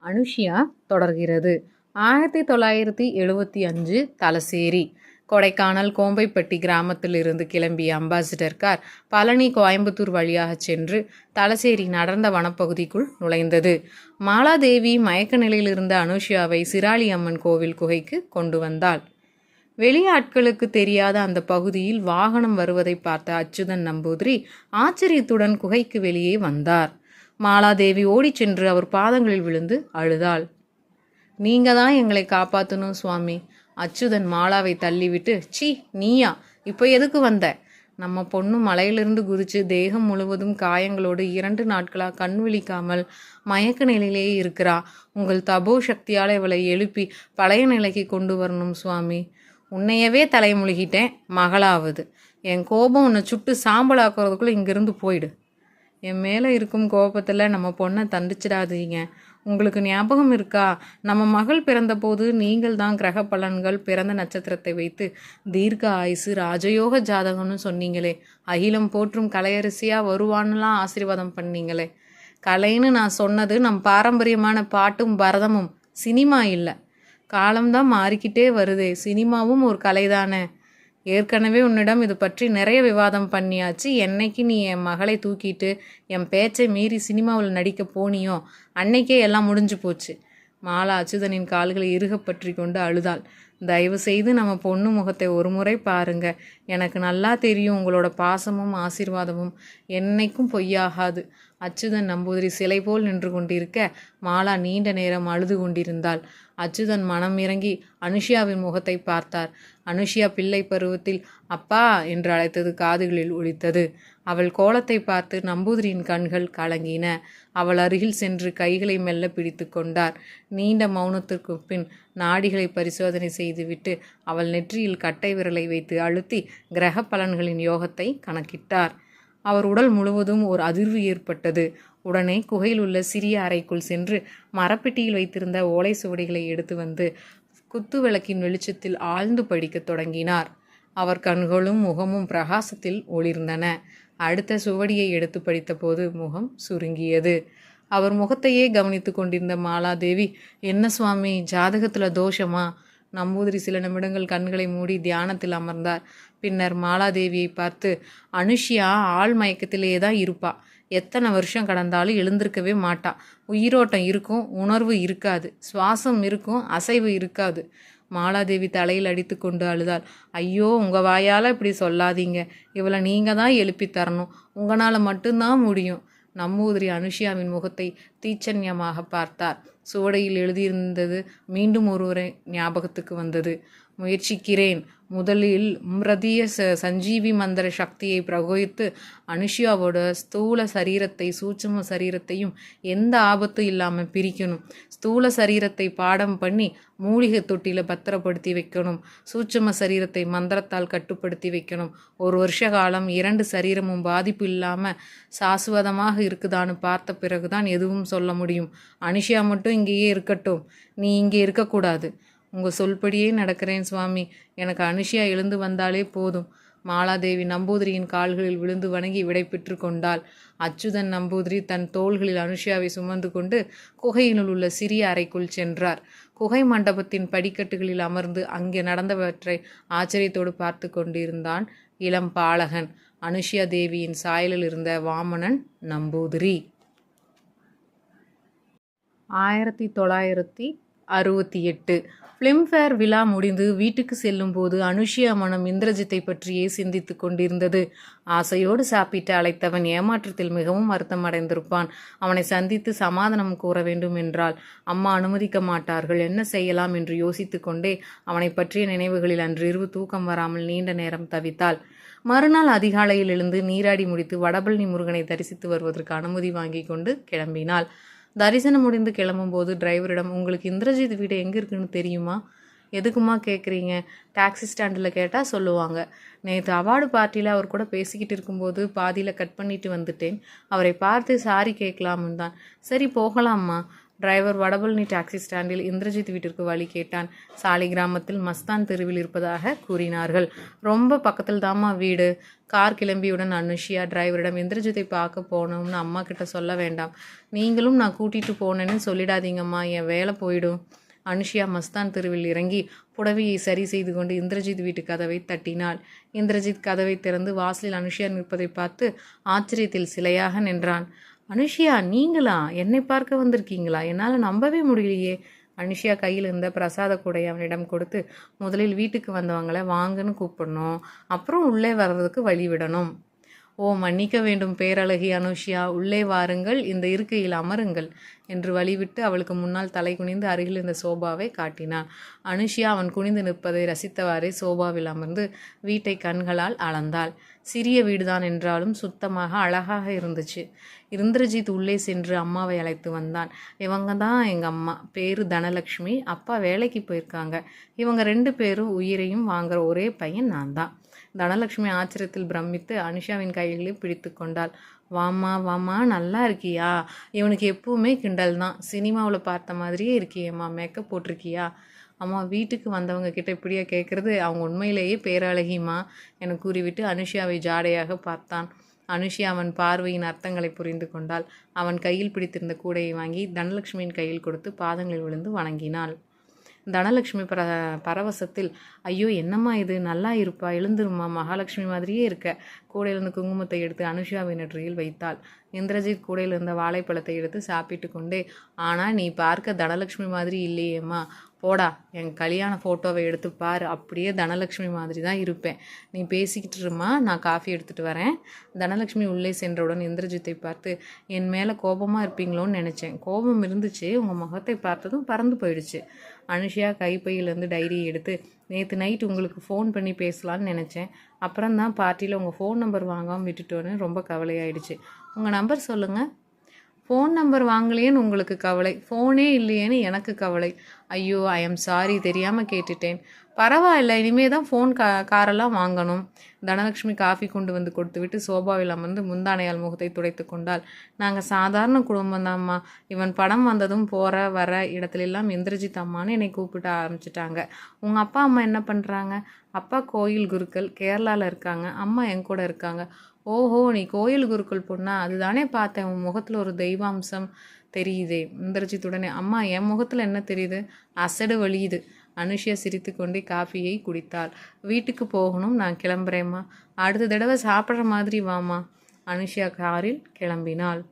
அனுஷியா தொடர்கிறது. 1975 தலசேரி. கொடைக்கானல் கோம்பைப்பட்டி கிராமத்திலிருந்து கிளம்பிய அம்பாசிடர் கார் பழனி கோயம்புத்தூர் வழியாக சென்று தலசேரி நடந்த வனப்பகுதிக்குள் நுழைந்தது. மாலாதேவி மயக்க நிலையில் இருந்த அனுஷியாவை சிராளி அம்மன் கோவில் குகைக்கு கொண்டு வந்தாள். வெளியாட்களுக்கு தெரியாத அந்த பகுதியில் வாகனம் வருவதை பார்த்த அச்சுதன் நம்பூதிரி ஆச்சரியத்துடன் குகைக்கு வெளியே வந்தார். மாலாதேவி ஓடி சென்று அவர் பாதங்களில் விழுந்து அழுதாள். நீங்க தான் எங்களை காப்பாற்றணும் சுவாமி. அச்சுதன் மாலாவை தள்ளிவிட்டு, சீ நீயா, இப்போ எதுக்கு வந்த? நம்ம பொண்ணு மலையிலிருந்து குதிச்சு தேகம் முழுவதும் காயங்களோடு 2 நாட்களாக கண் விழிக்காமல் மயக்க நிலையிலேயே இருக்கிறா. உங்கள் தபோ சக்தியால் இவளை எழுப்பி பழைய நிலைக்கு கொண்டு வரணும் சுவாமி. உன்னையவே தலைமுழுகிட்டேன், மகளாவது. என் கோபம் உன்னை சுட்டு சாம்பலாக்குறதுக்குள்ளே இங்கிருந்து போயிடு. என் மேலே இருக்கும் கோபத்தில் நம்ம பொண்ணை தண்டிச்சிடாதீங்க. உங்களுக்கு ஞாபகம் இருக்கா, நம்ம மகள் பிறந்தபோது நீங்கள் தான் கிரக பலன்கள் பிறந்த நட்சத்திரத்தை வைத்து தீர்க்க ஆயுசு ராஜயோக ஜாதகம்னு சொன்னீங்களே. அகிலம் போற்றும் கலையரசியாக வருவான்னுலாம் ஆசீர்வாதம் பண்ணீங்களே. கலைன்னு நான் சொன்னது நம் பாரம்பரியமான பாட்டும் பரதமும், சினிமா இல்லை. காலம்தான் மாறிக்கிட்டே வருதே, சினிமாவும் ஒரு கலைதானே. ஏற்கனவே உன்னிடம் இது பற்றி நிறைய விவாதம் பண்ணியாச்சு. என்னைக்கு நீ என் மகளை தூக்கிட்டு என் பேச்சை மீறி சினிமாவில் நடிக்க போனியோ அன்னைக்கே எல்லாம் முடிஞ்சு போச்சு. மாலா அச்சுதனின் கால்களை இறுக பற்றி கொண்டு அழுதாள். தயவு செய்து நம்ம பொண்ணு முகத்தை ஒரு முறை பாருங்க. எனக்கு நல்லா தெரியும் உங்களோட பாசமும் ஆசீர்வாதமும் என்னைக்கும் பொய்யாகாது. அச்சுதன் நம்பூதிரி சிலை போல் நின்று கொண்டிருக்க மாலா நீண்ட நேரம் அழுது கொண்டிருந்தாள். அச்சுதன் மனம் இறங்கி அனுஷியாவின் முகத்தை பார்த்தார். அனுஷியா பிள்ளை பருவத்தில் அப்பா என்று அழைத்தது காதுகளில் ஒலித்தது. அவள் கோலத்தை பார்த்து நம்பூதிரியின் கண்கள் கலங்கின. அவள் அருகில் சென்று கைகளை மெல்ல பிடித்து கொண்டார். நீண்ட மௌனத்திற்கு பின் நாடிகளை பரிசோதனை செய்துவிட்டு அவள் நெற்றியில் கட்டை விரலை வைத்து அழுத்தி கிரக பலன்களின் யோகத்தை கணக்கிட்டார். அவர் உடல் முழுவதும் ஒரு அதிர்வு ஏற்பட்டது. உடனே குகையில் உள்ள சிறிய அறைக்குள் சென்று மரப்பெட்டியில் வைத்திருந்த ஓலை சுவடிகளை எடுத்து வந்து குத்து விளக்கின் வெளிச்சத்தில் ஆழ்ந்து படிக்கத் தொடங்கினார். அவர் கண்களும் முகமும் பிரகாசத்தில் ஒளிர்ந்தன. அடுத்த சுவடியை எடுத்து படித்தபோது முகம் சுருங்கியது. அவர் முகத்தையே கவனித்து கொண்டிருந்த மாலாதேவி, என்ன சுவாமி, ஜாதகத்தில் தோஷமா? நம்பூதிரி சில நிமிடங்கள் கண்களை மூடி தியானத்தில் அமர்ந்தார். பின்னர் மாலாதேவியை பார்த்து, அனுஷியா ஆள் மயக்கத்திலேயே தான் இருப்பா. எத்தனை வருஷம் கடந்தாலும் எழுந்திருக்கவே மாட்டா. உயிரோட்டம் இருக்கும், உணர்வு இருக்காது. சுவாசம் இருக்கும், அசைவு இருக்காது. மாலாதேவி தலையில் அடித்து கொண்டு அழுதாள். ஐயோ, உங்கள் வாயால் இப்படி சொல்லாதீங்க. இவளை நீங்கள் தான் எழுப்பி தரணும். உங்களால் மட்டும்தான் முடியும். நம்பூதிரி அனுஷியாவின் முகத்தை தீச்சன்யமாக பார்த்தார். சுவடையில் எழுதியிருந்தது மீண்டும் ஒருவரை ஞாபகத்துக்கு வந்தது. முயற்சிக்கிறேன். முதலில் மிருதிய சஞ்சீவி மந்திர சக்தியை பிரயோகித்து அனுஷியாவோட ஸ்தூல சரீரத்தை சூட்சும சரீரத்தையும் எந்த ஆபத்தும் இல்லாமல் பிரிக்கணும். ஸ்தூல சரீரத்தை பாடம் பண்ணி மூலிகை தொட்டியில் பத்திரப்படுத்தி வைக்கணும். சூட்சும சரீரத்தை மந்திரத்தால் கட்டுப்படுத்தி வைக்கணும். 1 வருஷ காலம் 2 சரீரமும் பாதிப்பு இல்லாமல் சாஸ்வதமாக இருக்குதான்னு பார்த்த பிறகுதான் எதுவும் சொல்ல முடியும். அனுஷியா மட்டும் இங்கேயே இருக்கட்டும். நீ இங்கே இருக்கக்கூடாது. உங்கள் சொல்படியே நடக்கிறேன் சுவாமி. எனக்கு அனுஷியா எழுந்து வந்தாலே போதும். மாலாதேவி நம்பூதிரியின் கால்களில் விழுந்து வணங்கி விடை பெற்று கொண்டாள். அச்சுதன் நம்பூதிரி தன் தோள்களில் அனுஷியாவை சுமந்து கொண்டு குகையினுள் உள்ள சிறிய அறைக்குள் சென்றார். குகை மண்டபத்தின் படிக்கட்டுகளில் அமர்ந்து அங்கே நடந்தவற்றை ஆச்சரியத்தோடு பார்த்து கொண்டிருந்தான் இளம் பாலகன். அனுஷியா தேவியின் சாயலில் இருந்த வாமனன் நம்பூதிரி. 1968 ஃபிலிம்ஃபேர் விழா முடிந்து வீட்டுக்கு செல்லும் போது அனுஷியா மனம் இந்திரஜித்தை பற்றியே சிந்தித்து கொண்டிருந்தது. ஆசையோடு சாப்பிட்டு அழைத்தவன் ஏமாற்றத்தில் மிகவும் வருத்தம் அடைந்திருப்பான். அவனை சந்தித்து சமாதானம் கூற வேண்டும் என்றால் அம்மா அனுமதிக்க மாட்டார்கள். என்ன செய்யலாம் என்று யோசித்து கொண்டே அவனை பற்றிய நினைவுகளில் அன்றிரவு தூக்கம் வராமல் நீண்ட நேரம் தவித்தாள். மறுநாள் அதிகாலையில் எழுந்து நீராடி முடித்து வடபழனி முருகனை தரிசித்து வருவதற்கு அனுமதி வாங்கி கொண்டு கிளம்பினாள். தரிசனம் முடிந்து கிளம்பும்போது டிரைவரிடம், உங்களுக்கு இந்திரஜித் வீடு எங்கே இருக்குன்னு தெரியுமா? எதுக்குமா கேட்குறீங்க? டாக்ஸி ஸ்டாண்டில் கேட்டால் சொல்லுவாங்க. நேற்று அவார்டு பார்ட்டியில் அவர் கூட பேசிக்கிட்டு இருக்கும்போது பாதியில் கட் பண்ணிட்டு வந்துட்டேன். அவரை பார்த்து சாரி கேட்கலாமுன்னு தான். சரி போகலாம்மா. டிரைவர் வடபழனி டாக்ஸி ஸ்டாண்டில் இந்திரஜித் வீட்டிற்கு வழி கேட்டான். சாலை கிராமத்தில் மஸ்தான் தெருவில் இருப்பதாக கூறினார்கள். ரொம்ப பக்கத்தில் தாம்மா வீடு. கார் கிளம்பியுடன் அனுஷியா டிரைவரிடம் இந்திரஜித்தை பார்க்க போனோம்னு அம்மா கிட்ட சொல்ல வேண்டாம். நீங்களும் நான் கூட்டிகிட்டு போனேன்னு சொல்லிடாதீங்கம்மா, என் வேலை போயிடும். அனுஷியா மஸ்தான் தெருவில் இறங்கி புடவையை சரி செய்து கொண்டு இந்திரஜித் வீட்டு கதவை தட்டினாள். இந்திரஜித் கதவை திறந்து வாசலில் அனுஷியா நிற்பதை பார்த்து ஆச்சரியத்தில் சிலையாக நின்றான். அனுஷியா, நீங்களா? என்னை பார்க்க வந்திருக்கீங்களா? என்னால் நம்பவே முடியலையே. அனுஷியா கையில் இருந்த பிரசாத கூடை அவனிடம் கொடுத்து, முதலில் வீட்டுக்கு வந்தவங்களை வாங்கன்னு கூப்பிடணும், அப்புறம் உள்ளே வர்றதுக்கு வழி விடணும். ஓ, மன்னிக்க வேண்டும் பேரழகி அனுஷியா, உள்ளே வாருங்கள், இந்த இருக்கையில் அமருங்கள் என்று வழிவிட்டு அவளுக்கு முன்னால் தலை குனிந்து அருகில் இருந்த சோபாவை காட்டினான். அனுஷியா அவன் குனிந்து நிற்பதை ரசித்தவாறே சோபாவில் அமர்ந்து வீட்டை கண்களால் அளந்தாள். சிறிய வீடுதான் என்றாலும் சுத்தமாக அழகாக இருந்துச்சு. இந்திரஜித் உள்ளே சென்று அம்மாவை அழைத்து வந்தான். இவங்க தான் எங்கள் அம்மா, பேரு தனலக்ஷ்மி, அப்பா வேலைக்கு போயிருக்காங்க. இவங்க 2 பேரும் உயிரையும் வாங்குற ஒரே பையன் நான் தான். தனலட்சுமி ஆச்சரியத்தில் பிரமித்து அனுஷாவின் கையிலே பிடித்து கொண்டாள். வாமா வாமா, நல்லா இருக்கியா? இவனுக்கு எப்பவுமே கிண்டல் தான். சினிமாவில் பார்த்த மாதிரியே இருக்கியேம்மா, மேக்கப் போட்டிருக்கியா? அம்மா, வீட்டுக்கு வந்தவங்க கிட்ட இப்படியா கேட்குறது? அவங்க உண்மையிலேயே பேரழகிமா என கூறிவிட்டு அனுஷியாவை ஜாடையாக பார்த்தான். அனுஷியா அவன் பார்வையின் அர்த்தங்களை புரிந்து கொண்டாள். அவன் கையில் பிடித்திருந்த கூடையை வாங்கி தனலட்சுமியின் கையில் கொடுத்து பாதங்களில் விழுந்து வணங்கினாள். தனலட்சுமி பரவசத்தில், ஐயோ என்னம்மா இது, நல்லா இருப்பா, எழுந்துருமா, மகாலட்சுமி மாதிரியே இருக்க. கூடையிலிருந்து குங்குமத்தை எடுத்து அனுஷியாவின் நெற்றியில் வைத்தாள். இந்திரஜித் கூடையில் இருந்த வாழைப்பழத்தை எடுத்து சாப்பிட்டு கொண்டே, ஆனால் நீ பார்க்க தனலட்சுமி மாதிரி இல்லையேம்மா, போடா, என் கல்யாண ஃபோட்டோவை எடுத்து பாரு, அப்படியே தனலட்சுமி மாதிரி தான் இருப்பேன். நீ பேசிக்கிட்டு இருமா, நான் காஃபி எடுத்துகிட்டு வரேன். தனலட்சுமி உள்ளே சென்றவுடன் இந்திரஜித்தை பார்த்து, என் மேலே கோபமாக இருப்பீங்களோன்னு நினச்சேன். கோபம் இருந்துச்சு, உங்கள் முகத்தை பார்த்ததும் பறந்து போயிடுச்சு. அனுஷியா கைப்பையிலேருந்து டைரியை எடுத்து, நேற்று நைட் உங்களுக்கு ஃபோன் பண்ணி பேசலான்னு நினச்சேன். அப்புறம் தான் பார்ட்டியில் உங்கள் ஃபோன் நம்பர் வாங்காமல் விட்டுட்டோன்னு ரொம்ப கவலையாயிடுச்சு. உங்கள் நம்பர் சொல்லுங்கள். ஃபோன் நம்பர் வாங்கலையேன்னு உங்களுக்கு கவலை, ஃபோனே இல்லையேன்னு எனக்கு கவலை. ஐயோ, ஐ எம் சாரி, தெரியாமல் கேட்டுட்டேன். பரவாயில்ல, இனிமே தான் ஃபோன் காரெல்லாம் வாங்கணும். தனலட்சுமி காஃபி கொண்டு வந்து கொடுத்துவிட்டு சோபாவில் அமர்ந்து முந்தானையால் முகத்தை துடைத்து கொண்டாள். நாங்கள் சாதாரண குடும்பம்தாம்மா. இவன் படம் வந்ததும் போகிற வர இடத்துலெல்லாம் இந்திரஜித் அம்மான்னு என்னை கூப்பிட்டு ஆரம்பிச்சிட்டாங்க. உங்கள் அப்பா அம்மா என்ன பண்ணுறாங்க? அப்பா கோயில் குருக்கள், கேரளாவில் இருக்காங்க. அம்மா என் கூட இருக்காங்க. ஓஹோ, நீ கோயில் குருக்கள் பொண்ணா? அதுதானே பார்த்தேன், உன் முகத்தில் ஒரு தெய்வாம்சம் தெரியுதே. இந்திரஜித் உடனே, அம்மா என் முகத்தில் என்ன தெரியுது? அசடு வலியுது. அனுஷியா சிரித்து கொண்டே காஃபியை குடித்தாள். வீட்டுக்கு போகணும், நான் கிளம்புறேம்மா. அடுத்த தடவை சாப்பிட்ற மாதிரி வாமா. அனுஷியா காரில் கிளம்பினாள்.